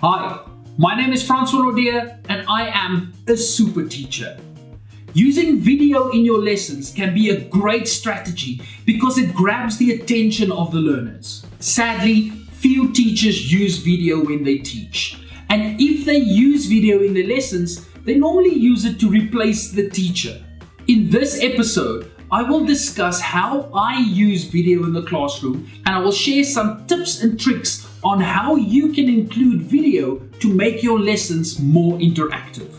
Hi, my name is Francois and I am a super teacher. Using video in your lessons can be a great strategy because it grabs the attention of the learners. Sadly, few teachers use video when they teach. And if they use video in their lessons, they normally use it to replace the teacher. In this episode, I will discuss how I use video in the classroom, and I will share some tips and tricks on how you can include video to make your lessons more interactive.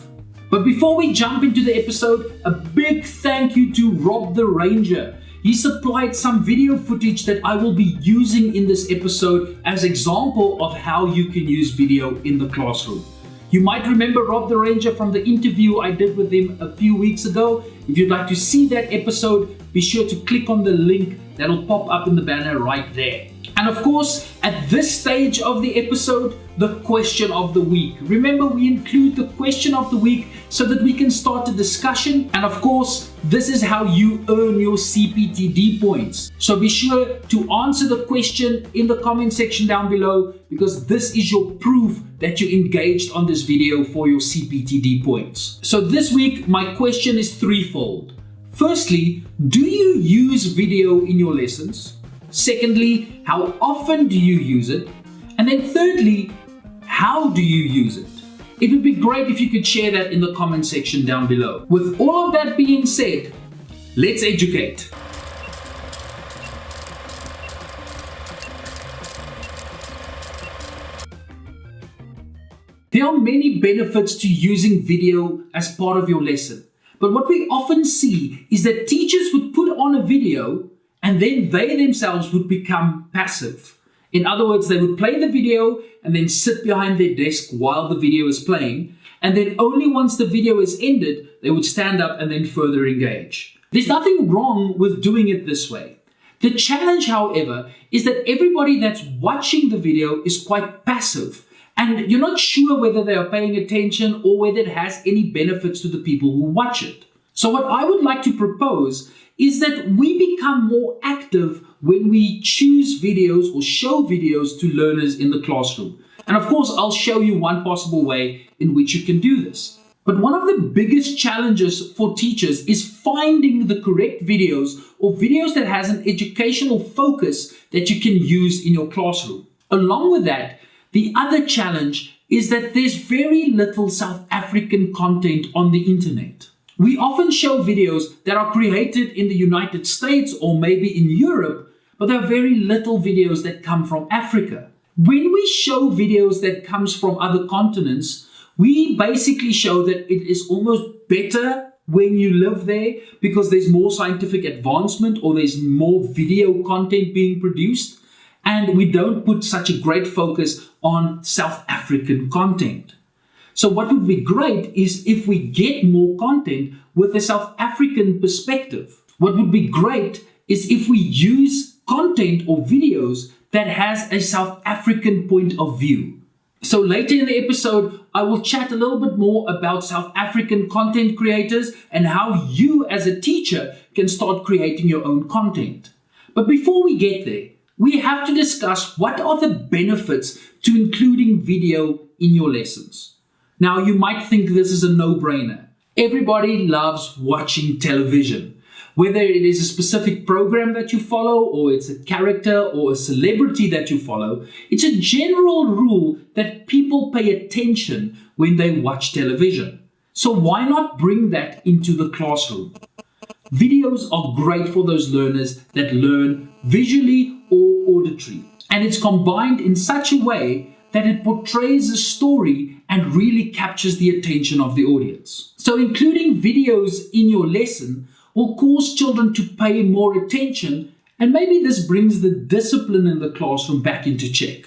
But before we jump into the episode, a big thank you to Rob the Ranger. He supplied some video footage that I will be using in this episode as example of how you can use video in the classroom. You might remember Rob the Ranger from the interview I did with him a few weeks ago. If you'd like to see that episode, be sure to click on the link that'll pop up in the banner right there. And of course, at this stage of the episode, the question of the week. Remember, we include the question of the week so that we can start a discussion. And of course, this is how you earn your CPTD points. So be sure to answer the question in the comment section down below, because this is your proof that you engaged on this video for your CPTD points. So this week, my question is threefold. Firstly, do you use video in your lessons? Secondly, how often do you use it? And then thirdly, how do you use it? It would be great if you could share that in the comment section down below. With all of that being said, let's educate. There are many benefits to using video as part of your lesson. But what we often see is that teachers would put on a video and then they themselves would become passive. In other words, they would play the video and then sit behind their desk while the video is playing. And then only once the video is ended, they would stand up and then further engage. There's nothing wrong with doing it this way. The challenge, however, is that everybody that's watching the video is quite passive. And you're not sure whether they are paying attention or whether it has any benefits to the people who watch it. So what I would like to propose is that we become more active when we choose videos or show videos to learners in the classroom. And of course, I'll show you one possible way in which you can do this. But one of the biggest challenges for teachers is finding the correct videos or videos that has an educational focus that you can use in your classroom. Along with that, the other challenge is that there's very little South African content on the internet. We often show videos that are created in the United States or maybe in Europe, but there are very little videos that come from Africa. When we show videos that comes from other continents, we basically show that it is almost better when you live there because there's more scientific advancement or there's more video content being produced, and we don't put such a great focus on South African content. So what would be great is if we get more content with a South African perspective. What would be great is if we use content or videos that has a South African point of view. So later in the episode, I will chat a little bit more about South African content creators and how you as a teacher can start creating your own content. But before we get there, we have to discuss what are the benefits to including video in your lessons. Now, you might think this is a no-brainer. Everybody loves watching television. Whether it is a specific program that you follow, or it's a character or a celebrity that you follow, it's a general rule that people pay attention when they watch television. So why not bring that into the classroom? Videos are great for those learners that learn visually or auditory. And it's combined in such a way that it portrays a story and really captures the attention of the audience. So including videos in your lesson will cause children to pay more attention, and maybe this brings the discipline in the classroom back into check.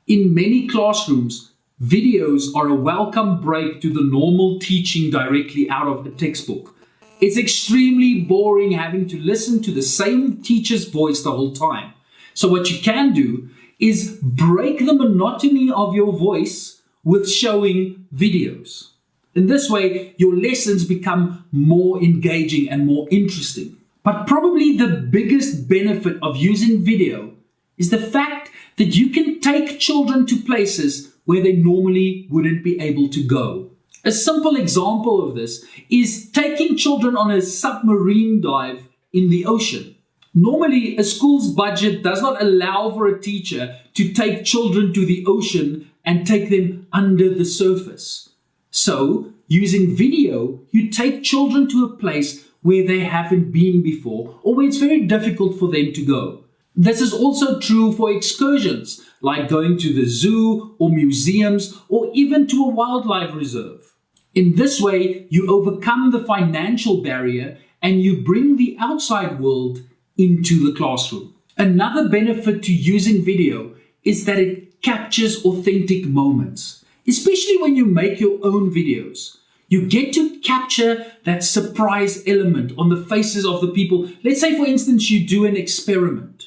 In many classrooms, videos are a welcome break to the normal teaching directly out of a textbook. It's extremely boring having to listen to the same teacher's voice the whole time. So what you can do is break the monotony of your voice with showing videos. In this way, your lessons become more engaging and more interesting. But probably the biggest benefit of using video is the fact that you can take children to places where they normally wouldn't be able to go. A simple example of this is taking children on a submarine dive in the ocean. Normally, a school's budget does not allow for a teacher to take children to the ocean and take them under the surface. So, using video, you take children to a place where they haven't been before or where it's very difficult for them to go. This is also true for excursions, like going to the zoo or museums or even to a wildlife reserve. In this way, you overcome the financial barrier and you bring the outside world into the classroom. Another benefit to using video is that it captures authentic moments, especially when you make your own videos. You get to capture that surprise element on the faces of the people. Let's say, for instance, you do an experiment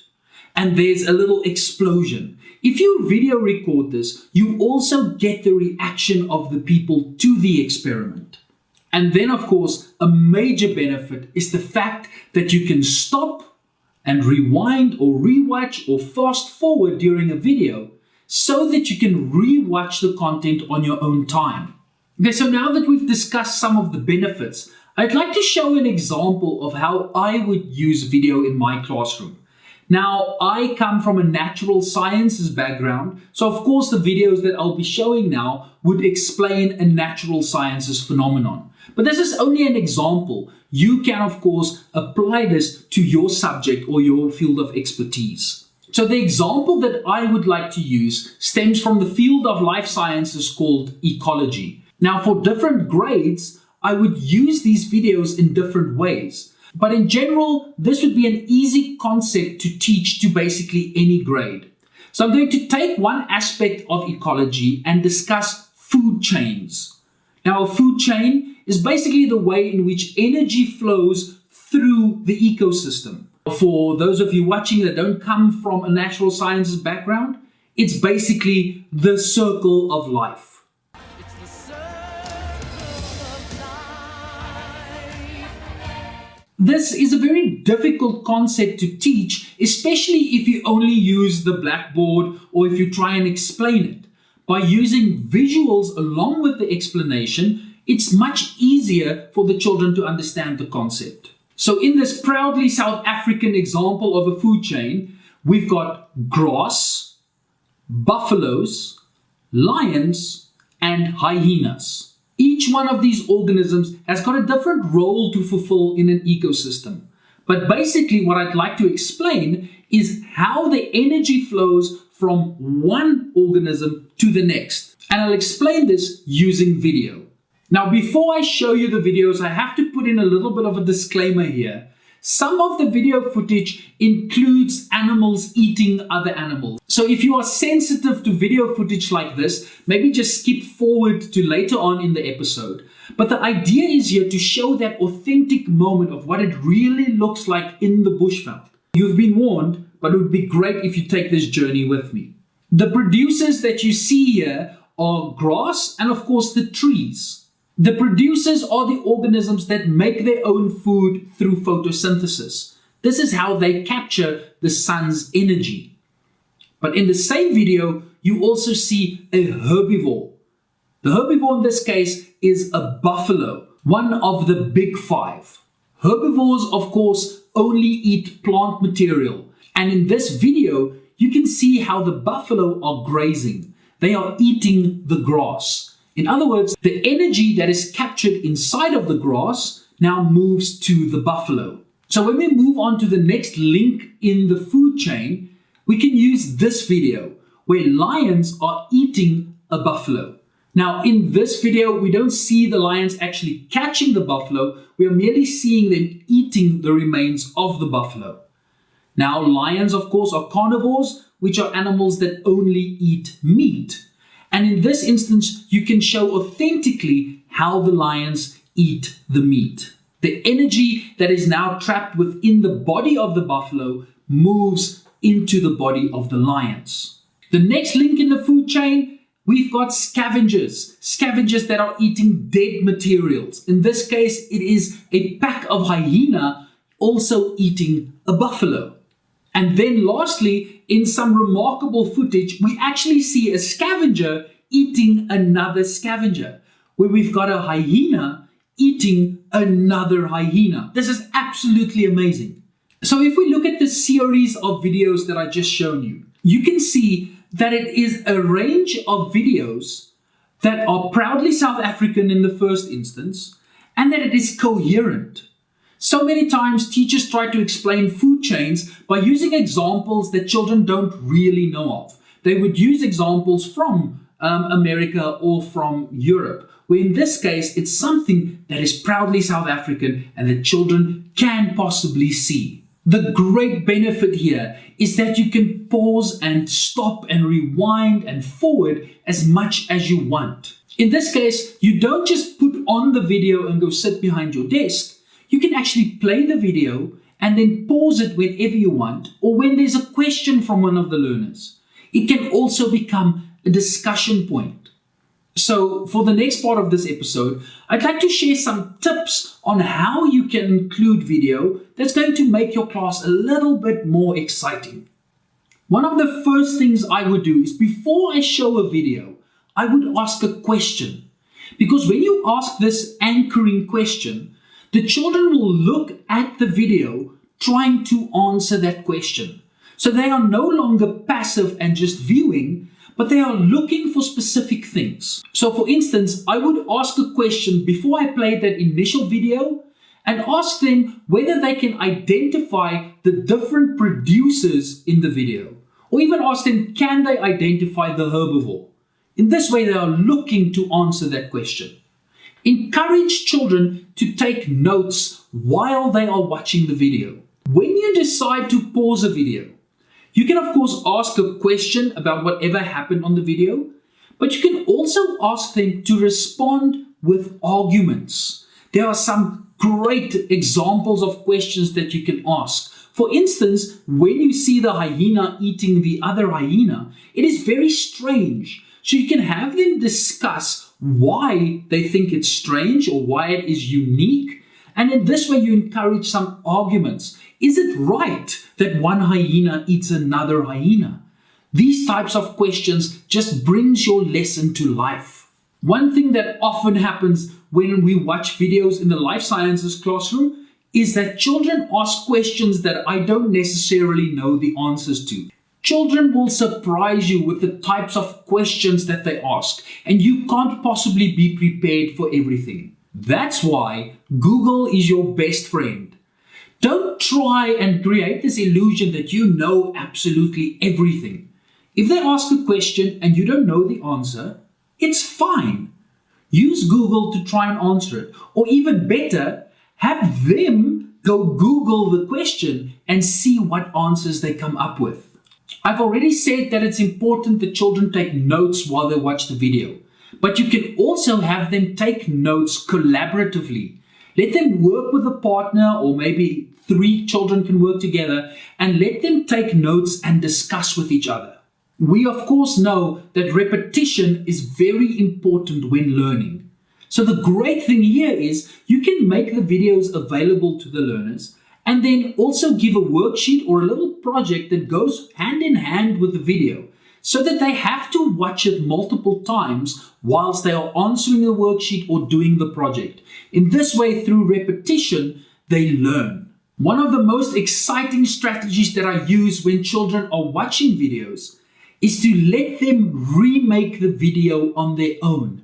and there's a little explosion. If you video record this, you also get the reaction of the people to the experiment. And then, of course, a major benefit is the fact that you can stop and rewind or rewatch or fast forward during a video so that you can rewatch the content on your own time. Okay, so now that we've discussed some of the benefits, I'd like to show an example of how I would use video in my classroom. Now, I come from a natural sciences background, so of course the videos that I'll be showing now would explain a natural sciences phenomenon. But this is only an example. You can, of course, apply this to your subject or your field of expertise. So the example that I would like to use stems from the field of life sciences called ecology. Now, for different grades, I would use these videos in different ways. But in general, this would be an easy concept to teach to basically any grade. So I'm going to take one aspect of ecology and discuss food chains. Now, a food chain is basically the way in which energy flows through the ecosystem. For those of you watching that don't come from a natural sciences background, it's basically the circle of life. This is a very difficult concept to teach, especially if you only use the blackboard or if you try and explain it. By using visuals along with the explanation, it's much easier for the children to understand the concept. So in this proudly South African example of a food chain, we've got grass, buffaloes, lions, and hyenas. Each one of these organisms has got a different role to fulfill in an ecosystem. But basically what I'd like to explain is how the energy flows from one organism to the next. And I'll explain this using video. Now, before I show you the videos, I have to put in a little bit of a disclaimer here. Some of the video footage includes animals eating other animals. So if you are sensitive to video footage like this, maybe just skip forward to later on in the episode. But the idea is here to show that authentic moment of what it really looks like in the bushveld. You've been warned, but it would be great if you take this journey with me. The producers that you see here are grass and of course the trees. The producers are the organisms that make their own food through photosynthesis. This is how they capture the sun's energy. But in the same video, you also see a herbivore. The herbivore in this case is a buffalo, one of the big five. Herbivores, of course, only eat plant material. And in this video, you can see how the buffalo are grazing. They are eating the grass. In other words, the energy that is captured inside of the grass now moves to the buffalo. So when we move on to the next link in the food chain, we can use this video where lions are eating a buffalo. Now in this video, we don't see the lions actually catching the buffalo. We are merely seeing them eating the remains of the buffalo. Now lions, of course, are carnivores, which are animals that only eat meat. And in this instance, you can show authentically how the lions eat the meat. The energy that is now trapped within the body of the buffalo moves into the body of the lions. The next link in the food chain, we've got scavengers. Scavengers that are eating dead materials. In this case, it is a pack of hyena also eating a buffalo. And then lastly, in some remarkable footage, we actually see a scavenger eating another scavenger, where we've got a hyena eating another hyena. This is absolutely amazing. So if we look at the series of videos that I just shown you, you can see that it is a range of videos that are proudly South African in the first instance, and that it is coherent. So many times teachers try to explain food chains by using examples that children don't really know of. They would use examples from America or from Europe, where in this case it's something that is proudly South African and that children can possibly see. The great benefit here is that you can pause and stop and rewind and forward as much as you want. In this case, you don't just put on the video and go sit behind your desk. You can actually play the video and then pause it whenever you want, or when there's a question from one of the learners. It can also become a discussion point. So for the next part of this episode, I'd like to share some tips on how you can include video that's going to make your class a little bit more exciting. One of the first things I would do is, before I show a video, I would ask a question. Because when you ask this anchoring question, the children will look at the video trying to answer that question. So they are no longer passive and just viewing, but they are looking for specific things. So for instance, I would ask a question before I played that initial video and ask them whether they can identify the different producers in the video. Or even ask them, can they identify the herbivore? In this way, they are looking to answer that question. Encourage children to take notes while they are watching the video. When you decide to pause a video, you can of course ask a question about whatever happened on the video, but you can also ask them to respond with arguments. There are some great examples of questions that you can ask. For instance, when you see the hyena eating the other hyena, it is very strange. So you can have them discuss why they think it's strange or why it is unique. And in this way, you encourage some arguments. Is it right that one hyena eats another hyena? These types of questions just brings your lesson to life. One thing that often happens when we watch videos in the life sciences classroom is that children ask questions that I don't necessarily know the answers to. Children will surprise you with the types of questions that they ask, and you can't possibly be prepared for everything. That's why Google is your best friend. Don't try and create this illusion that you know absolutely everything. If they ask a question and you don't know the answer, it's fine. Use Google to try and answer it. Or even better, have them go Google the question and see what answers they come up with. I've already said that it's important that children take notes while they watch the video. But you can also have them take notes collaboratively. Let them work with a partner, or maybe 3 children can work together, and let them take notes and discuss with each other. We of course know that repetition is very important when learning. So the great thing here is you can make the videos available to the learners and then also give a worksheet or a little project that goes hand in hand with the video, so that they have to watch it multiple times whilst they are answering the worksheet or doing the project. In this way, through repetition, they learn. One of the most exciting strategies that I use when children are watching videos is to let them remake the video on their own.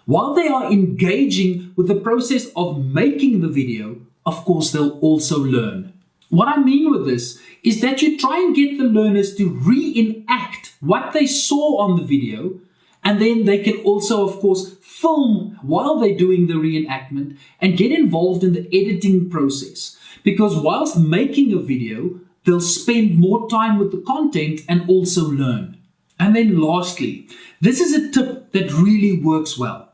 While they are engaging with the process of making the video, of course, they'll also learn. What I mean with this is that you try and get the learners to reenact what they saw on the video, and then they can also, of course, film while they're doing the reenactment and get involved in the editing process. Because whilst making a video, they'll spend more time with the content and also learn. And then lastly, this is a tip that really works well.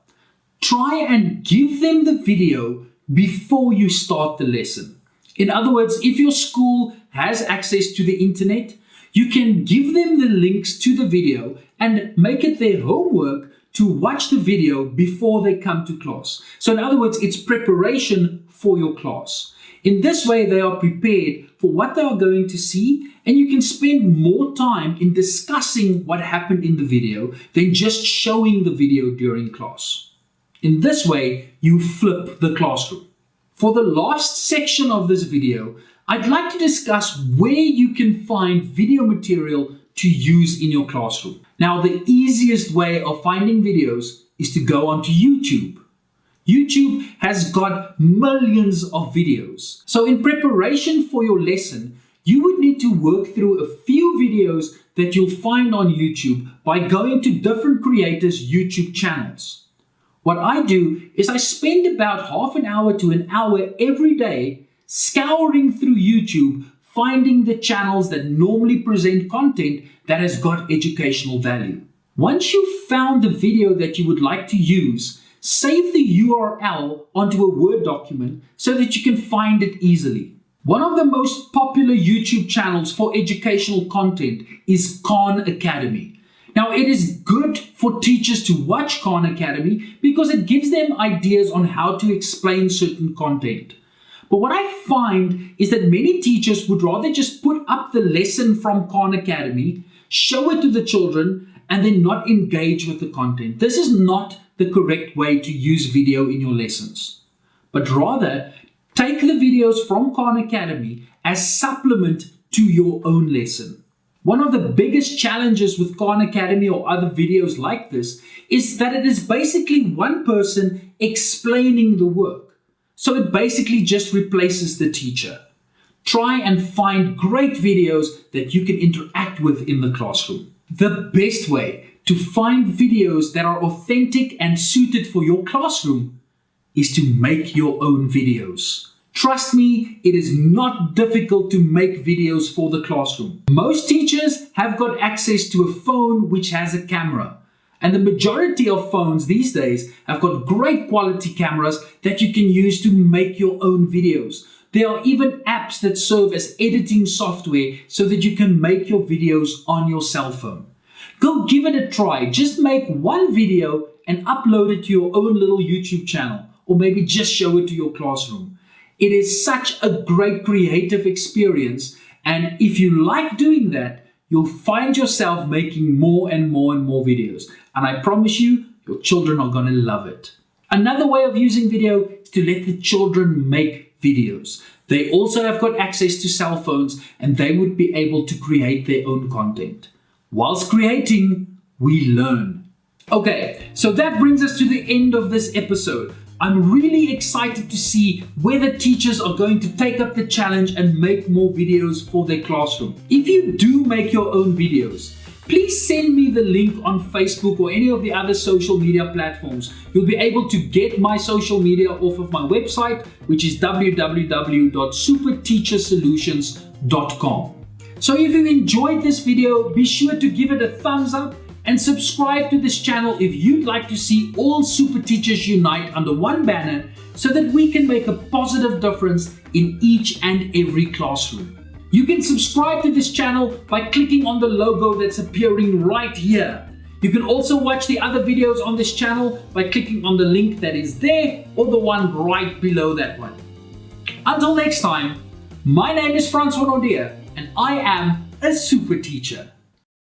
Try and give them the video before you start the lesson. In other words, if your school has access to the internet, you can give them the links to the video and make it their homework to watch the video before they come to class. So in other words, it's preparation for your class. In this way, they are prepared for what they are going to see, and you can spend more time in discussing what happened in the video than just showing the video during class. In this way, you flip the classroom. For the last section of this video, I'd like to discuss where you can find video material to use in your classroom. Now, the easiest way of finding videos is to go onto YouTube. YouTube has got millions of videos. So in preparation for your lesson, you would need to work through a few videos that you'll find on YouTube by going to different creators' YouTube channels. What I do is I spend about half an hour to an hour every day scouring through YouTube, finding the channels that normally present content that has got educational value. Once you've found the video that you would like to use, save the URL onto a Word document so that you can find it easily. One of the most popular YouTube channels for educational content is Khan Academy. Now, it is good for teachers to watch Khan Academy because it gives them ideas on how to explain certain content. But what I find is that many teachers would rather just put up the lesson from Khan Academy, show it to the children, and then not engage with the content. This is not the correct way to use video in your lessons, but rather take the videos from Khan Academy as supplement to your own lesson. One of the biggest challenges with Khan Academy or other videos like this is that it is basically one person explaining the work. So it basically just replaces the teacher. Try and find great videos that you can interact with in the classroom. The best way to find videos that are authentic and suited for your classroom is to make your own videos. Trust me, it is not difficult to make videos for the classroom. Most teachers have got access to a phone which has a camera. And the majority of phones these days have got great quality cameras that you can use to make your own videos. There are even apps that serve as editing software so that you can make your videos on your cell phone. Go give it a try. Just make one video and upload it to your own little YouTube channel, or maybe just show it to your classroom. It is such a great creative experience, and if you like doing that, you'll find yourself making more and more and more videos. And I promise you, your children are going to love it. Another way of using video is to let the children make videos. They also have got access to cell phones and they would be able to create their own content. Whilst creating, we learn. Okay, so that brings us to the end of this episode. I'm really excited to see whether teachers are going to take up the challenge and make more videos for their classroom. If you do make your own videos, please send me the link on Facebook or any of the other social media platforms. You'll be able to get my social media off of my website, which is www.superteachersolutions.com. So if you enjoyed this video, be sure to give it a thumbs up and subscribe to this channel if you'd like to see all super teachers unite under one banner so that we can make a positive difference in each and every classroom. You can subscribe to this channel by clicking on the logo that's appearing right here. You can also watch the other videos on this channel by clicking on the link that is there or the one right below that one. Until next time, my name is Francois and I am a super teacher.